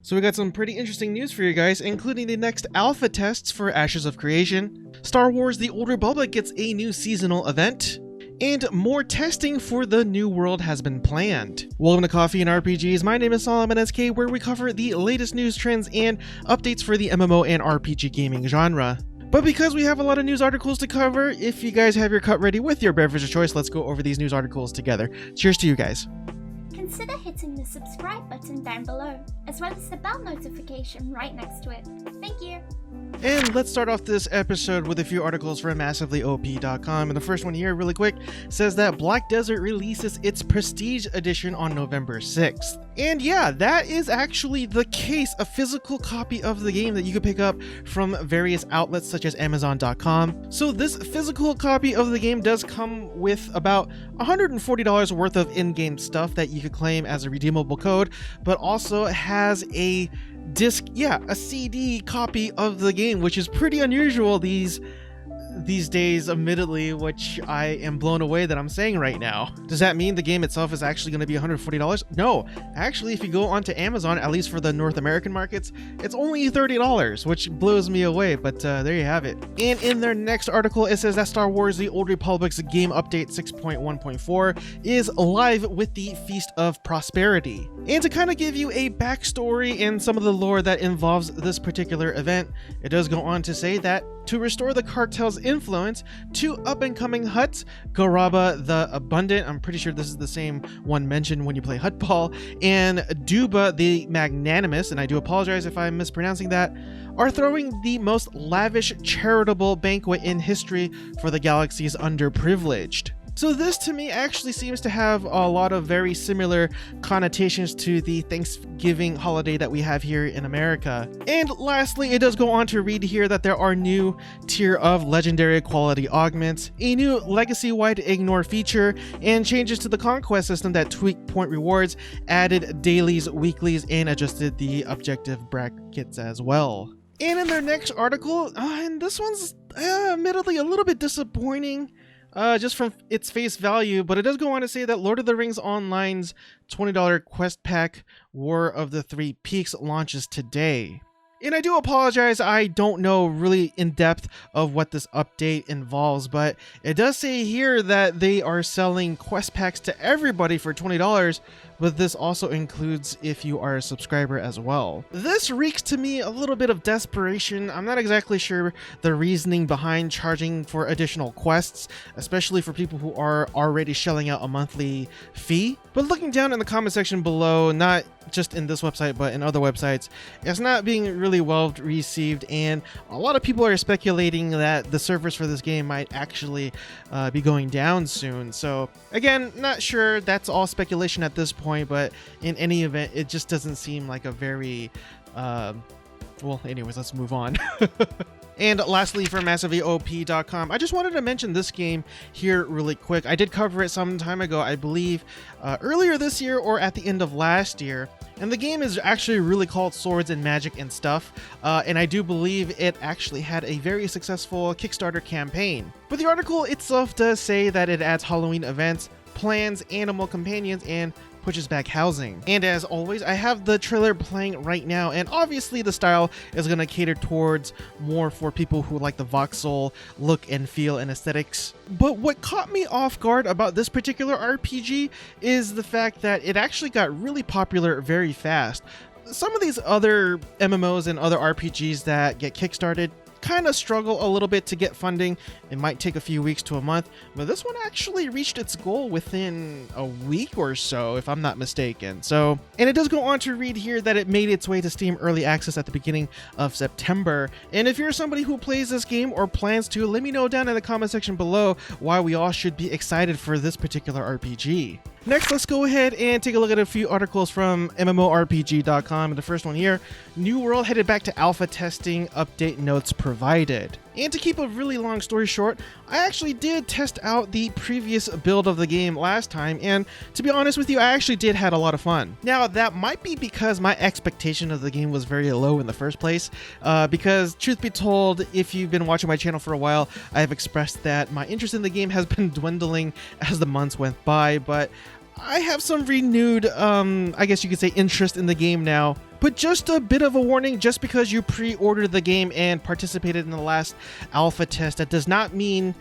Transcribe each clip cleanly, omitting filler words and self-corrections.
So we got some pretty interesting news for you guys, including the next alpha tests for Ashes of Creation, Star Wars The Old Republic gets a new seasonal event, and more testing for the new world has been planned. Welcome to Coffee and RPGs. My name is Solomon SK, where we cover the latest news trends and updates for the MMO and RPG gaming genre. But because we have a lot of news articles to cover, if you guys have your cup ready with your beverage of choice, let's go over these news articles together. Cheers to you guys. Consider hitting the subscribe button down below, as well as the bell notification right next to it. Thank you. And let's start off this episode with a few articles from MassivelyOP.com. And the first one here, really quick, says that Black Desert releases its Prestige Edition on November 6th. And yeah, that is actually the case, a physical copy of the game that you can pick up from various outlets such as Amazon.com. So this physical copy of the game does come with about $140 worth of in-game stuff that you could claim as a redeemable code, but also has a disc, a CD copy of the game, which is pretty unusual these days, admittedly, which I am blown away that I'm saying right now. Does that mean the game itself is actually going to be $140? No, actually, if you go onto Amazon, at least for the North American markets, it's only $30, which blows me away, but there you have it. And in their next article, it says that Star Wars The Old Republic's game update 6.1.4 is live with the Feast of Prosperity. And to kind of give you a backstory and some of the lore that involves this particular event, it does go on to say that to restore the cartel's influence, two up-and-coming Hutts, Garaba the Abundant, I'm pretty sure this is the same one mentioned when you play Huttball, and Duba the Magnanimous, and I do apologize if I'm mispronouncing that, are throwing the most lavish charitable banquet in history for the galaxy's underprivileged. So this to me actually seems to have a lot of very similar connotations to the Thanksgiving holiday that we have here in America. And lastly, it does go on to read here that there are new tier of legendary quality augments, a new legacy-wide ignore feature, and changes to the conquest system that tweak point rewards, added dailies, weeklies, and adjusted the objective brackets as well. And in their next article, and this one's admittedly a little bit disappointing, just from its face value, but it does go on to say that Lord of the Rings Online's $20 quest pack War of the Three Peaks launches today. And I do apologize, I don't know really in depth of what this update involves, but it does say here that they are selling quest packs to everybody for $20, but this also includes if you are a subscriber as well. This reeks to me a little bit of desperation. I'm not exactly sure the reasoning behind charging for additional quests, especially for people who are already shelling out a monthly fee. But looking down in the comment section below, not just in this website but in other websites, it's not being really well received, and a lot of people are speculating that the servers for this game might actually be going down soon. So again, not sure, that's all speculation at this point, but in any event, it just doesn't seem like a very well, anyways, let's move on. And lastly, for MassivelyOP.com, I just wanted to mention this game here really quick. I did cover it some time ago, I believe earlier this year or at the end of last year. And the game is actually really called Swords and Magic and Stuff. And I do believe it actually had a very successful Kickstarter campaign. But the article itself does say that it adds Halloween events, plans, animal companions, and pushes back housing. And as always, I have the trailer playing right now, and obviously the style is going to cater towards more for people who like the voxel look and feel and aesthetics. But what caught me off guard about this particular RPG is the fact that it actually got really popular very fast. Some of these other MMOs and other RPGs that get kickstarted kind of struggle a little bit to get funding. It might take a few weeks to a month, but this one actually reached its goal within a week or so, if I'm not mistaken. So, and it does go on to read here that it made its way to Steam Early Access at the beginning of September. And if you're somebody who plays this game or plans to, let me know down in the comment section below why we all should be excited for this particular RPG. Next, let's go ahead and take a look at a few articles from MMORPG.com. And the first one here, New World headed back to alpha testing, update notes provided. And to keep a really long story short, I actually did test out the previous build of the game last time, and to be honest with you, I actually did have a lot of fun. Now, that might be because my expectation of the game was very low in the first place, because truth be told, if you've been watching my channel for a while, I have expressed that my interest in the game has been dwindling as the months went by, but I have some renewed, I guess you could say, interest in the game now But just a bit of a warning, just because you pre-ordered the game and participated in the last alpha test, that does not mean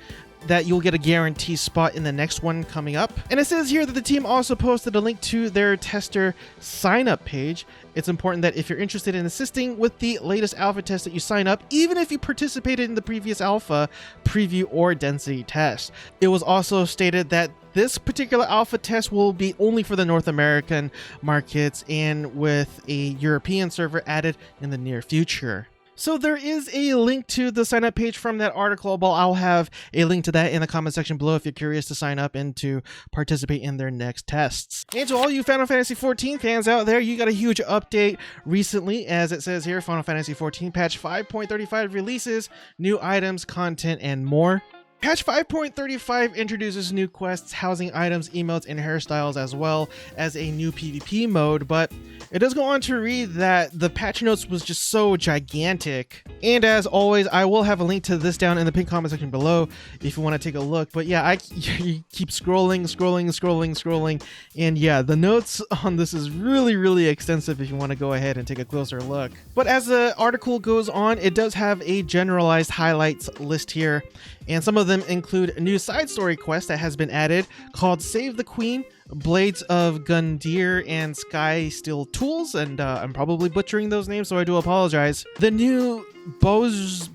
that you'll get a guaranteed spot in the next one coming up. And it says here that the team also posted a link to their tester sign-up page. It's important that if you're interested in assisting with the latest alpha test that you sign up, even if you participated in the previous alpha, preview, or density test. It was also stated that this particular alpha test will be only for the North American markets and with a European server added in the near future. So there is a link to the sign up page from that article, but I'll have a link to that in the comment section below if you're curious to sign up and to participate in their next tests. And to all you Final Fantasy XIV fans out there, you got a huge update recently, as it says here, Final Fantasy XIV patch 5.35 releases, new items, content, and more. Patch 5.35 introduces new quests, housing items, emotes, and hairstyles, as well as a new PvP mode, but it does go on to read that the patch notes was just so gigantic. And as always, I will have a link to this down in the pinned comment section below if you want to take a look. But yeah, you keep scrolling, and yeah, the notes on this is really extensive if you want to go ahead and take a closer look. But as the article goes on, it does have a generalized highlights list here, and some of them include a new side story quest that has been added called Save the Queen, Blades of Gundyr, and Sky Steel Tools, and I'm probably butchering those names, so I do apologize. The new Bozjans?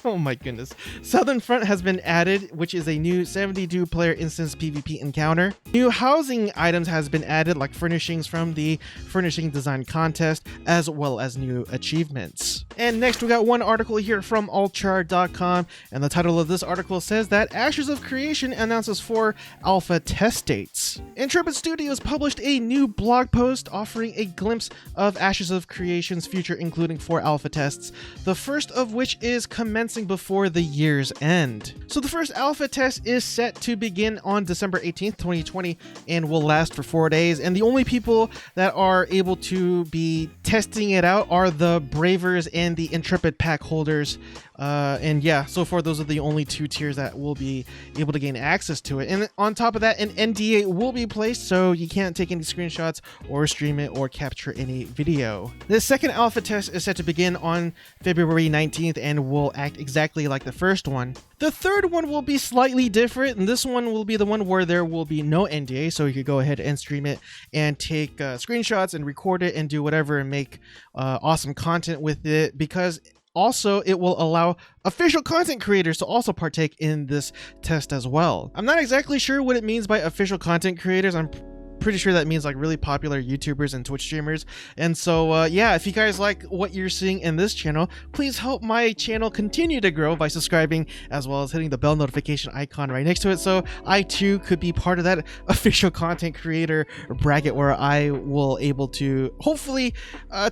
Oh my goodness. Southern Front has been added, which is a new 72 player instance PvP encounter. New housing items has been added, like furnishings from the Furnishing Design Contest, as well as new achievements. And next we got one article here from allchar.com, and the title of this article says that Ashes of Creation announces 4 alpha test dates. Intrepid Studios published a new blog post offering a glimpse of Ashes of Creation's future, including 4 alpha tests, the first of which is commencing before the year's end. So the first alpha test is set to begin on December 18th, 2020, and will last for 4 days, and the only people that are able to be testing it out are the Bravers and the Intrepid pack holders. And yeah, so far those are the only 2 tiers that will be able to gain access to it. And on top of that, an NDA will be placed, so you can't take any screenshots or stream it or capture any video. The second alpha test is set to begin on February 19th and will act exactly like the first one. The third one will be slightly different, and this one will be the one where there will be no NDA, so you can go ahead and stream it and take screenshots and record it and do whatever and make awesome content with it, because also, it will allow official content creators to also partake in this test as well. I'm not exactly sure what it means by official content creators. I'm pretty sure that means like really popular YouTubers and Twitch streamers. And so yeah, if you guys like what you're seeing in this channel, please help my channel continue to grow by subscribing, as well as hitting the bell notification icon right next to it, so I too could be part of that official content creator bracket where I will able to hopefully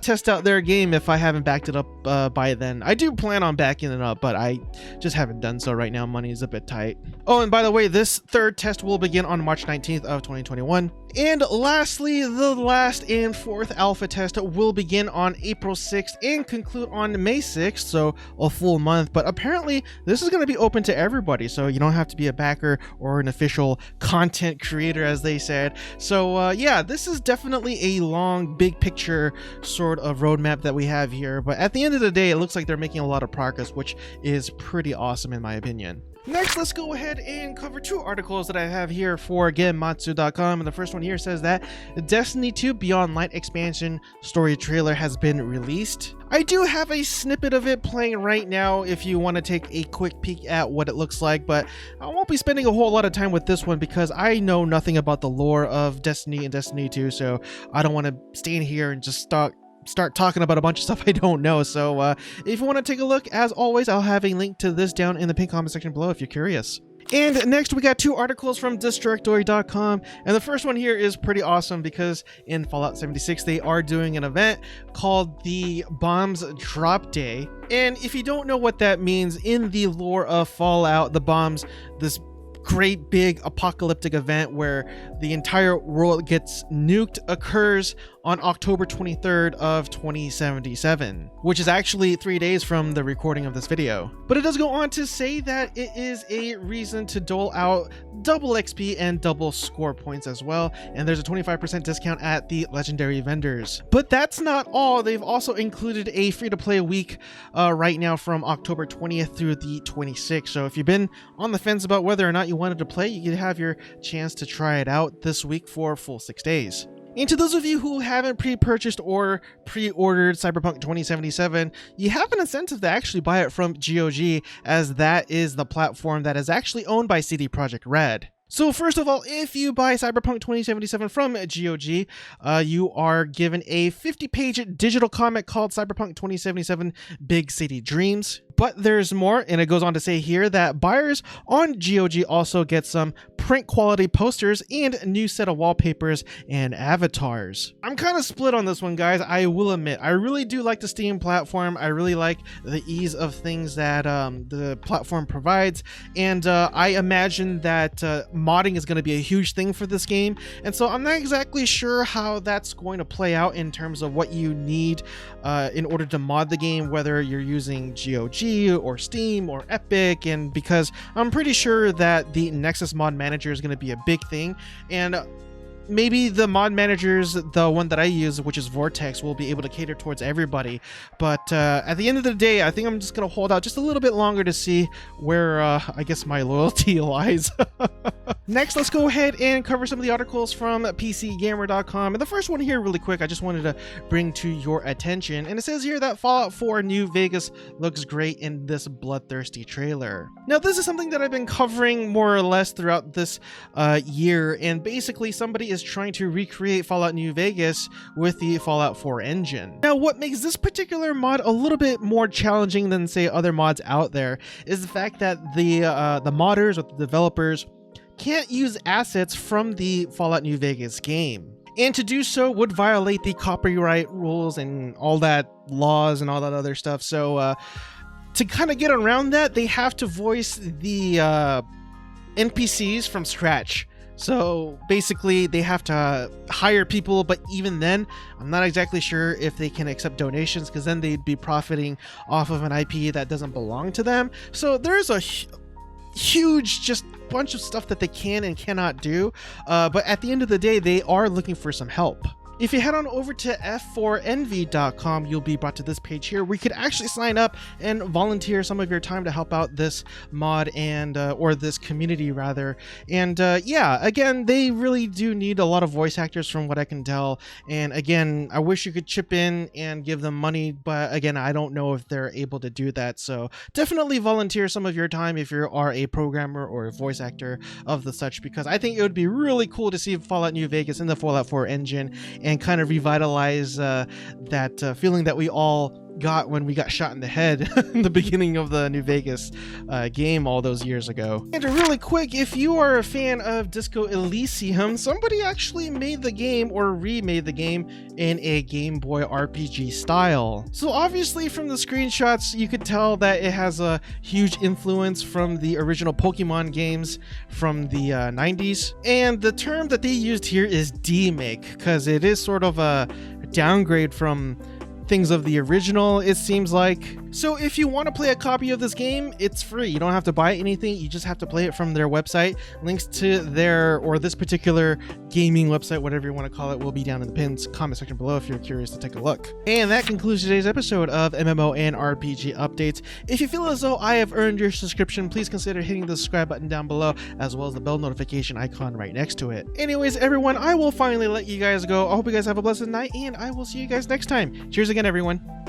test out their game if I haven't backed it up by then. I do plan on backing it up, but I just haven't done so right now. Money is a bit tight. Oh, and by the way, this third test will begin on March 19th of 2021. And lastly, the last and 4th alpha test will begin on April 6th and conclude on May 6th, so a full month. But apparently this is going to be open to everybody, so you don't have to be a backer or an official content creator, as they said. So yeah, this is definitely a long, big picture sort of roadmap that we have here, but at the end of the day, it looks like they're making a lot of progress, which is pretty awesome in my opinion. Next, let's go ahead and cover 2 articles that I have here for Gematsu.com, and the first one here says that Destiny 2 Beyond Light expansion story trailer has been released. I do have a snippet of it playing right now if you want to take a quick peek at what it looks like, but I won't be spending a whole lot of time with this one because I know nothing about the lore of Destiny and Destiny 2, so I don't want to stand here and just start talking about a bunch of stuff I don't know. So if you want to take a look, as always, I'll have a link to this down in the pinned comment section below if you're curious. And next we got 2 articles from Destructoid.com, and the first one here is pretty awesome because in Fallout 76 they are doing an event called the Bombs Drop Day. And if you don't know what that means, in the lore of Fallout, the bombs, this great big apocalyptic event where the entire world gets nuked, occurs on October 23rd of 2077, which is actually 3 days from the recording of this video. But it does go on to say that it is a reason to dole out double XP and double score points as well, and there's a 25% discount at the legendary vendors. But that's not all. They've also included a free-to-play week right now from October 20th through the 26th. So if you've been on the fence about whether or not you wanted to play, you could have your chance to try it out this week for a full 6 days. And to those of you who haven't pre-purchased or pre-ordered Cyberpunk 2077, you have an incentive to actually buy it from GOG, as that is the platform that is actually owned by CD Projekt Red. So first of all, if you buy Cyberpunk 2077 from GOG, you are given a 50-page digital comic called Cyberpunk 2077 Big City Dreams. But there's more, and it goes on to say here that buyers on GOG also get some print quality posters and a new set of wallpapers and avatars. I'm kind of split on this one, guys. I will admit, I really do like the Steam platform. I really like the ease of things that the platform provides, and I imagine that modding is going to be a huge thing for this game, and so I'm not exactly sure how that's going to play out in terms of what you need in order to mod the game, whether you're using GOG or Steam or Epic, and because I'm pretty sure that the Nexus mod manager is going to be a big thing, and maybe the mod managers, the one that I use, which is Vortex, will be able to cater towards everybody. But at the end of the day, I think I'm just going to hold out just a little bit longer to see where I guess my loyalty lies. Next, let's go ahead and cover some of the articles from PCGamer.com. And the first one here, really quick, I just wanted to bring to your attention. And it says here that Fallout 4 New Vegas looks great in this bloodthirsty trailer. Now, this is something that I've been covering more or less throughout this year. And basically, somebody is trying to recreate Fallout New Vegas with the Fallout 4 engine. Now, what makes this particular mod a little bit more challenging than, say, other mods out there is the fact that the modders or the developers can't use assets from the Fallout New Vegas game. And to do so would violate the copyright rules and all that laws and all that other stuff. So to kind of get around that, they have to voice the NPCs from scratch. So basically they have to hire people, but even then, I'm not exactly sure if they can accept donations, because then they'd be profiting off of an IP that doesn't belong to them. So there's a huge just bunch of stuff that they can and cannot do, but at the end of the day, they are looking for some help. If you head on over to f4envy.com, you'll be brought to this page here where you could actually sign up and volunteer some of your time to help out this mod and or this community rather. And yeah, again, they really do need a lot of voice actors from what I can tell. And again, I wish you could chip in and give them money, but again, I don't know if they're able to do that. So definitely volunteer some of your time if you are a programmer or a voice actor of the such, because I think it would be really cool to see Fallout New Vegas in the Fallout 4 engine and kind of revitalize that feeling that we all got when we got shot in the head in the beginning of the New Vegas game all those years ago. And really quick, if you are a fan of Disco Elysium, somebody actually made the game or remade the game in a Game Boy RPG style. So obviously from the screenshots, you could tell that it has a huge influence from the original Pokemon games from the 90s. And the term that they used here is demake, because it is sort of a downgrade from things of the original, it seems like. So if you want to play a copy of this game, it's free. You don't have to buy anything. You just have to play it from their website. Links to their or this particular gaming website, whatever you want to call it, will be down in the pinned comment section below if you're curious to take a look. And that concludes today's episode of MMO and RPG updates. If you feel as though I have earned your subscription, please consider hitting the subscribe button down below, as well as the bell notification icon right next to it. Anyways, everyone, I will finally let you guys go. I hope you guys have a blessed night, and I will see you guys next time. Cheers again, everyone.